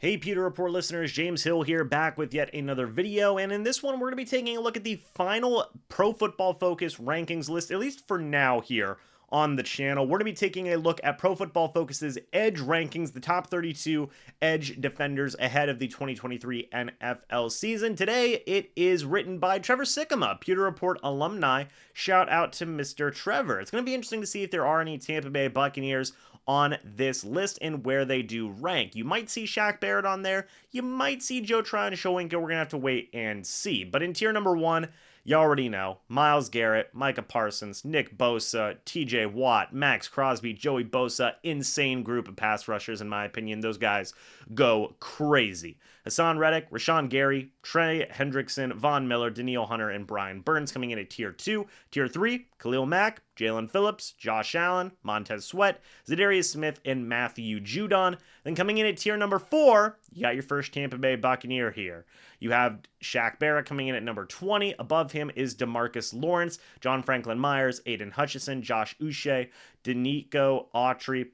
Hey Pewter Report listeners, James Hill here, back with yet another video, and in this one we're going to be taking a look at the final Pro Football Focus rankings list, at least for now here on the channel. We're going to be taking a look at Pro Football Focus's edge rankings, the top 32 edge defenders ahead of the 2023 NFL season. Today it is written by Trevor Sikkema, Pewter Report alumni. Shout out to Mr. Trevor. It's going to be interesting to see if there are any Tampa Bay Buccaneers on this list and where they do rank. You might see Shaq Barrett on there. You might see Joe Tryon-Shoyinka. We're going to have to wait and see. But in tier number one, you already know. Myles Garrett, Micah Parsons, Nick Bosa, TJ Watt, Max Crosby, Joey Bosa. Insane group of pass rushers, in my opinion. Those guys go crazy. Hassan Reddick, Rashawn Gary, Trey Hendrickson, Von Miller, Danielle Hunter, and Brian Burns coming in at tier 2. Tier 3, Khalil Mack, Jalen Phillips, Josh Allen, Montez Sweat, Zadarius Smith, and Matthew Judon. Then coming in at tier number 4, you got your first Tampa Bay Buccaneer here. You have Shaq Barrett coming in at number 20. Above him is DeMarcus Lawrence, John Franklin Myers, Aiden Hutchinson, Josh Uche, Denico Autry.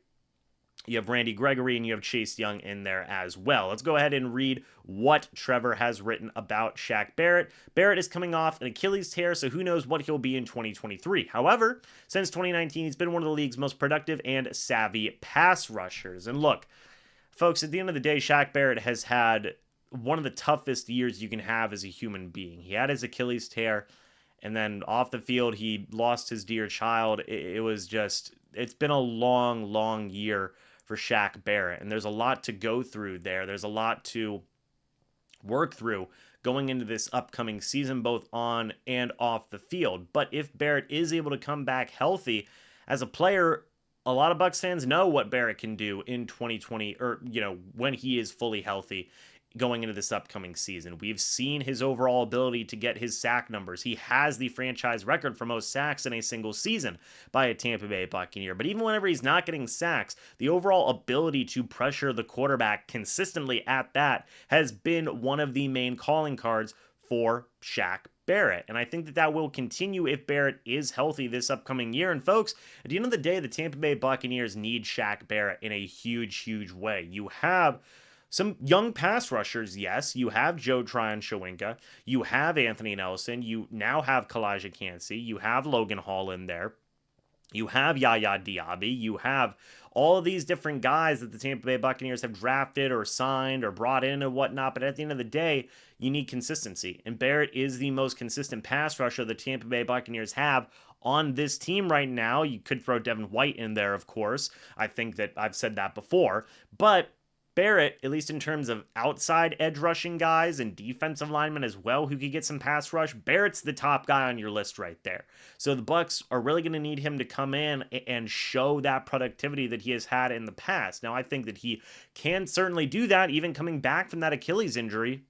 You have Randy Gregory, and you have Chase Young in there as well. Let's go ahead and read what Trevor has written about Shaq Barrett. Barrett is coming off an Achilles tear, so who knows what he'll be in 2023. However, since 2019, he's been one of the league's most productive and savvy pass rushers. And look, folks, at the end of the day, Shaq Barrett has had one of the toughest years you can have as a human being. He had his Achilles tear, and then off the field, he lost his dear child. It's been a long, long year for Shaq Barrett, and there's a lot to go through there. There's a lot to work through going into this upcoming season, both on and off the field. But if Barrett is able to come back healthy as a player, a lot of Bucs fans know what Barrett can do in 2020, or when he is fully healthy going into this upcoming season. We've seen his overall ability to get his sack numbers. He has the franchise record for most sacks in a single season by a Tampa Bay Buccaneer. But even whenever he's not getting sacks, the overall ability to pressure the quarterback consistently at that has been one of the main calling cards for Shaq Barrett. And I think that will continue if Barrett is healthy this upcoming year. And folks, at the end of the day, the Tampa Bay Buccaneers need Shaq Barrett in a huge, huge way. You have some young pass rushers, yes. You have Joe Tryon-Shoyinka. You have Anthony Nelson. You now have Kalijah Kancey. You have Logan Hall in there. You have Yaya Diaby. You have all of these different guys that the Tampa Bay Buccaneers have drafted or signed or brought in and whatnot. But at the end of the day, you need consistency. And Barrett is the most consistent pass rusher the Tampa Bay Buccaneers have on this team right now. You could throw Devin White in there, of course. I think that I've said that before. But Barrett, at least in terms of outside edge rushing guys and defensive linemen as well who could get some pass rush, Barrett's the top guy on your list right there. So the Bucs are really going to need him to come in and show that productivity that he has had in the past. Now, I think that he can certainly do that, even coming back from that Achilles injury.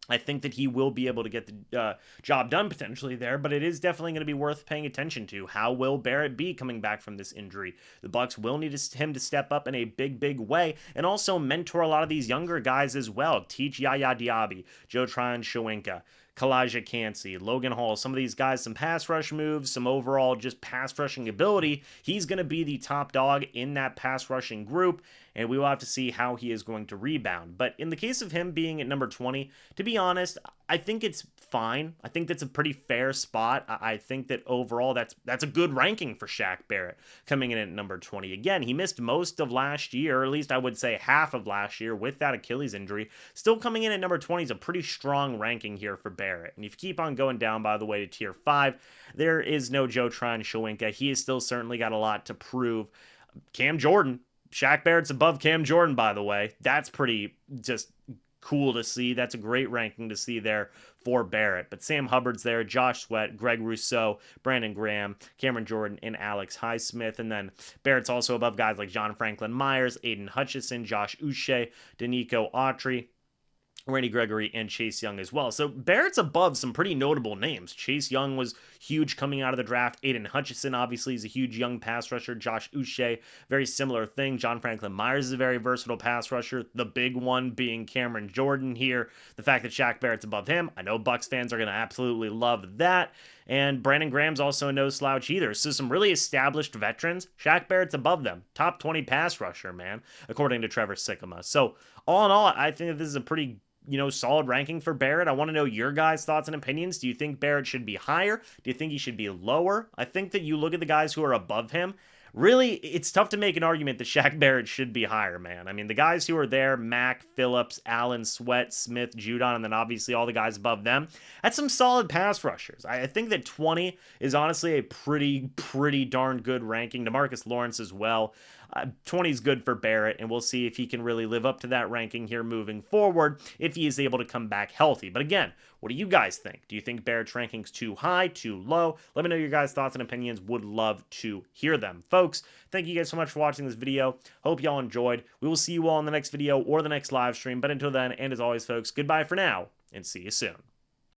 I think that he will be able to get the job done potentially there, but it is definitely going to be worth paying attention to. How will Barrett be coming back from this injury? The Bucs will need him to step up in a big, big way and also mentor a lot of these younger guys as well. Teach Yaya Diaby, Joe Tryon-Shoyinka, Kalijah Kancey, Logan Hall, some of these guys, some pass rush moves, some overall just pass rushing ability. He's going to be the top dog in that pass rushing group, and we will have to see how he is going to rebound. But in the case of him being at number 20, to be honest, I think it's fine. I think that's a pretty fair spot. I think that overall that's a good ranking for Shaq Barrett coming in at number 20. Again, he missed most of last year, or at least I would say half of last year with that Achilles injury. Still coming in at number 20 is a pretty strong ranking here for Barrett. And if you keep on going down, by the way, to tier 5, there is no Joe Tryon-Shoyinka. He has still certainly got a lot to prove. Cam Jordan, Shaq Barrett's above Cam Jordan, by the way. That's pretty just cool to see. That's a great ranking to see there for Barrett. But Sam Hubbard's there, Josh Sweat, Greg Rousseau, Brandon Graham, Cameron Jordan, and Alex Highsmith. And then Barrett's also above guys like John Franklin Myers, Aiden Hutchinson, Josh Uche, Denico Autry, Randy Gregory, and Chase Young as well. So Barrett's above some pretty notable names. Chase Young was huge coming out of the draft. Aiden Hutchinson, obviously, is a huge young pass rusher. Josh Uche, very similar thing. John Franklin Myers is a very versatile pass rusher. The big one being Cameron Jordan here. The fact that Shaq Barrett's above him, I know Bucs fans are going to absolutely love that. And Brandon Graham's also no slouch either. So some really established veterans. Shaq Barrett's above them. Top 20 pass rusher, man, according to Trevor Sikkema. So all in all, I think that this is a pretty solid ranking for Barrett. I want to know your guys' thoughts and opinions. Do you think Barrett should be higher? Do you think he should be lower? I think that you look at the guys who are above him. Really, it's tough to make an argument that Shaq Barrett should be higher, man. I mean, the guys who are there, Mack, Phillips, Allen, Sweat, Smith, Judon, and then obviously all the guys above them, that's some solid pass rushers. I think that 20 is honestly a pretty darn good ranking. DeMarcus Lawrence as well. 20 is good for Barrett, and we'll see if he can really live up to that ranking here moving forward if he is able to come back healthy. But again, what do you guys think? Do you think Barrett's ranking's too high, too low? Let me know your guys' thoughts and opinions. Would love to hear them. Folks, thank you guys so much for watching this video. Hope y'all enjoyed. We will see you all in the next video or the next live stream. But until then, and as always, folks, goodbye for now, and see you soon.